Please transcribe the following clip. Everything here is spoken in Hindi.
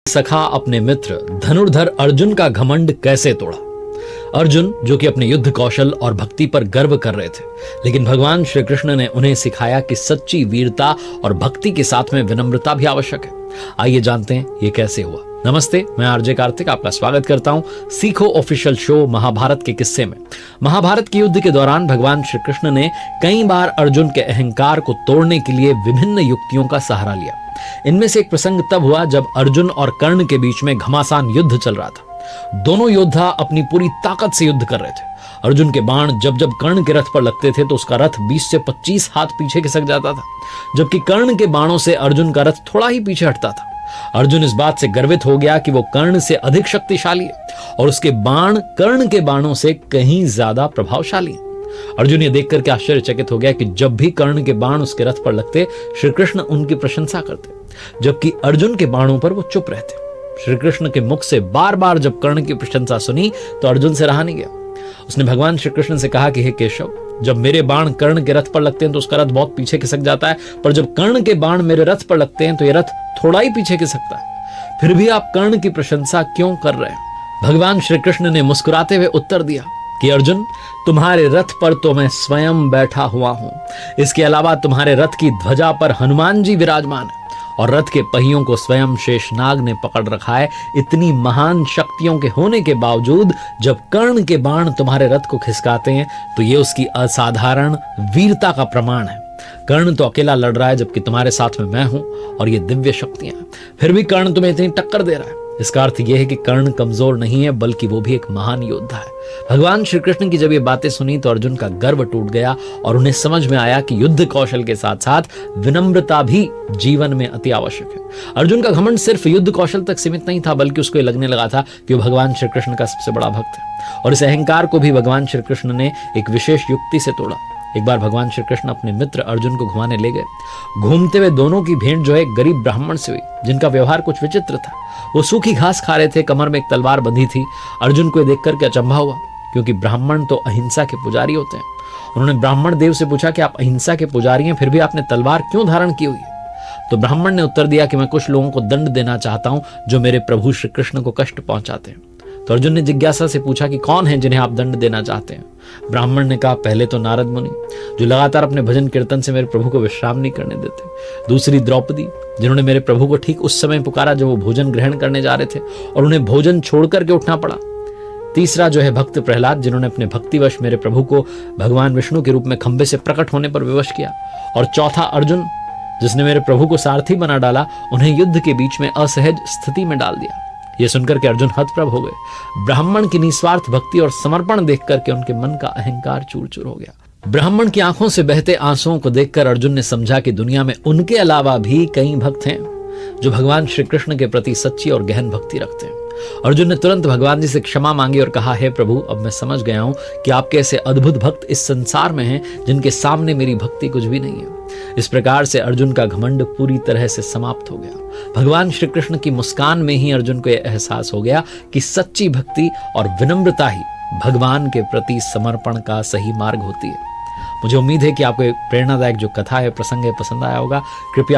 सखा अपने मित्र धनुर्धर अर्जुन का घमंड कैसे तोड़ा। अर्जुन जो कि अपने युद्ध कौशल और भक्ति पर गर्व कर रहे थे, लेकिन भगवान श्री कृष्ण ने उन्हें सिखाया कि सच्ची वीरता और भक्ति के साथ में विनम्रता भी आवश्यक है। आइए जानते हैं ये कैसे हुआ। नमस्ते, मैं आरजे कार्तिक आपका स्वागत करता हूं सीखो ऑफिशियल शो महाभारत के किस्से में। महाभारत के युद्ध के दौरान भगवान श्री कृष्ण ने कई बार अर्जुन के अहंकार को तोड़ने के लिए विभिन्न युक्तियों का सहारा लिया। इनमें से एक प्रसंग तब हुआ जब अर्जुन और कर्ण के बीच में घमासान युद्ध चल रहा था। दोनों योद्धा अपनी पूरी ताकत से युद्ध कर रहे थे। अर्जुन के बाण जब जब कर्ण के रथ पर लगते थे तो उसका रथ 20 से 25 हाथ पीछे खिसक जाता था, जबकि कर्ण के बाणों से अर्जुन का रथ थोड़ा ही पीछे हटता था। अर्जुन इस बात से गर्वित हो गया कि वो कर्ण से अधिक शक्तिशाली है और उसके बाण कर्ण के बाणों से कहीं ज्यादा प्रभावशाली है। अर्जुन ये देखकर के आश्चर्यचकित हो गया कि जब भी कर्ण के बाण उसके रथ पर लगते, श्री कृष्ण उनकी प्रशंसा करते, जबकि अर्जुन के बाणों पर वो चुप रहते। श्री कृष्ण के मुख से बार बार जब कर्ण की प्रशंसा सुनी तो अर्जुन से रहा नहीं गया। उसने भगवान श्री कृष्ण से कहा कि हे केशव, जब मेरे बाण कर्ण के रथ पर लगते हैं तो उसका रथ बहुत पीछे खिसक जाता है, पर जब कर्ण के बाण मेरे रथ पर लगते हैं तो ये रथ थोड़ा ही पीछे खिसकता है। फिर भी आप कर्ण की प्रशंसा क्यों कर रहे हैं? भगवान श्री कृष्ण ने मुस्कुराते हुए उत्तर दिया कि अर्जुन, तुम्हारे रथ पर तो मैं स्वयं बैठा हुआ हूं। इसके अलावा तुम्हारे रथ की ध्वजा पर हनुमान जी विराजमान है और रथ के पहियों को स्वयं शेषनाग ने पकड़ रखा है। इतनी महान शक्तियों के होने के बावजूद जब कर्ण के बाण तुम्हारे रथ को खिसकाते हैं तो ये उसकी असाधारण वीरता का प्रमाण है। कर्ण तो अकेला लड़ रहा है जबकि तुम्हारे साथ में मैं हूं और ये दिव्य शक्तियां हैं, फिर भी कर्ण तुम्हें इतनी टक्कर दे रहा है। इसका अर्थ यह है कि कर्ण कमजोर नहीं है, बल्कि वो भी एक महान योद्धा है। भगवान श्री कृष्ण की जब ये बातें सुनी तो अर्जुन का गर्व टूट गया और उन्हें समझ में आया कि युद्ध कौशल के साथ साथ विनम्रता भी जीवन में अति आवश्यक है। अर्जुन का घमंड सिर्फ युद्ध कौशल तक सीमित नहीं था, बल्कि उसको ये लगने लगा था कि वो भगवान श्री कृष्ण का सबसे बड़ा भक्त है। और इस अहंकार को भी भगवान श्री कृष्ण ने एक विशेष युक्ति से तोड़ा। एक बार भगवान श्री कृष्ण अपने मित्र अर्जुन को घुमाने ले गए। घूमते हुए दोनों की भेंट जो है एक गरीब ब्राह्मण से हुई, जिनका व्यवहार कुछ विचित्र था। वो सूखी घास खा रहे थे, कमर में एक तलवार बंधी थी। अर्जुन को देख करके अचंभा हुआ, क्योंकि ब्राह्मण तो अहिंसा के पुजारी होते हैं। उन्होंने ब्राह्मण देव से पूछा कि आप अहिंसा के पुजारी हैं, फिर भी आपने तलवार क्यों धारण की हुई है? तो ब्राह्मण ने उत्तर दिया कि मैं कुछ लोगों को दंड देना चाहता हूं जो मेरे प्रभु श्री कृष्ण को कष्ट पहुंचाते हैं। तो अर्जुन ने जिज्ञासा से पूछा कि कौन है जिन्हें आप दंड देना चाहते हैं? ब्राह्मण ने कहा, पहले तो नारद मुनि, जो लगातार अपने भजन कीर्तन से मेरे प्रभु को विश्राम नहीं करने देते। दूसरी द्रौपदी, जिन्होंने मेरे प्रभु को ठीक उस समय पुकारा जब वो भोजन ग्रहण करने जा रहे थे और उन्हें भोजन छोड़ करके उठना पड़ा। तीसरा जो है भक्त प्रहलाद, जिन्होंने अपने भक्तिवश मेरे प्रभु को भगवान विष्णु के रूप में खंबे से प्रकट होने पर विवश किया। और चौथा अर्जुन, जिसने मेरे प्रभु को सारथी बना डाला, उन्हें युद्ध के बीच में असहज स्थिति में डाल दिया। यह सुनकर के अर्जुन हतप्रभ हो गए। ब्राह्मण की निस्वार्थ भक्ति और समर्पण देख करके उनके मन का अहंकार चूर चूर हो गया। ब्राह्मण की आंखों से बहते आंसुओं को देखकर अर्जुन ने समझा कि दुनिया में उनके अलावा भी कई भक्त हैं जो भगवान श्री कृष्ण के प्रति सच्ची और गहन भक्ति रखते हैं। अर्जुन ने तुरंत भगवान जी से क्षमा मांगी और कहा, हे प्रभु, अब मैं समझ गया हूं कि आपके ऐसे अद्भुत भक्त इस संसार में हैं जिनके सामने मेरी भक्ति कुछ भी नहीं है। इस प्रकार से अर्जुन का घमंड पूरी तरह से समाप्त हो गया। भगवान श्री कृष्ण की मुस्कान में ही अर्जुन को यह एहसास हो गया कि सच्ची भक्ति और विनम्रता ही भगवान के प्रति समर्पण का सही मार्ग होती है। मुझे उम्मीद है कि आपको एक प्रेरणादायक जो कथा है, प्रसंग है, पसंद आया होगा। कृपया